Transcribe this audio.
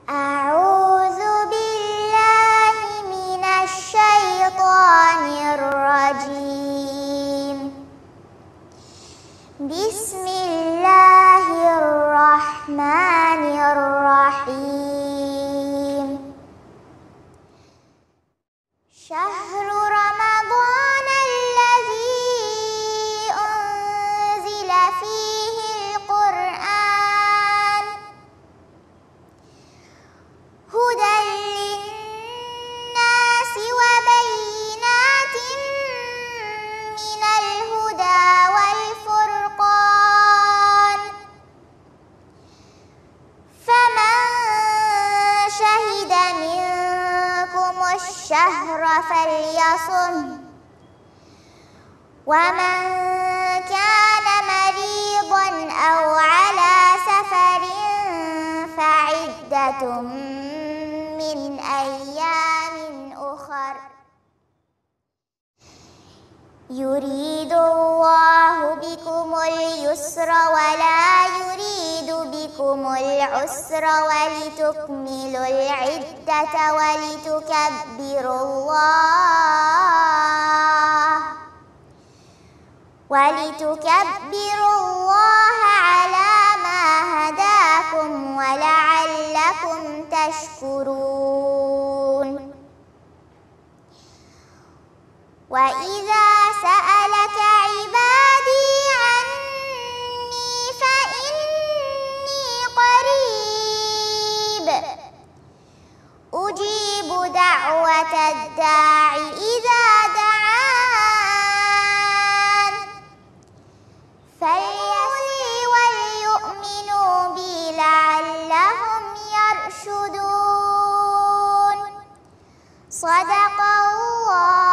أعوذ بالله من الشيطان الرجيم. بسم الله الرحمن الرحيم. شهر رمضان الذي أنزل فيه القرآن هدى للناس وبينات من الهدى والفرقان، فمن شهد منكم الشهر فليصمه، ومن كان مريضا أو على سفر فعدة من أيام أخر. يريد الله بكم اليسر ولا يريد بكم العسر ولتكملوا العدة ولتكبروا الله على ما هداكم ولعلكم تشكرون. وإذا سألك عبادي عني فإني قريب أجيب دعوة الداع إذا دعان، فليؤمنوا وليؤمنوا بي لعلهم يرشدون. صدق الله.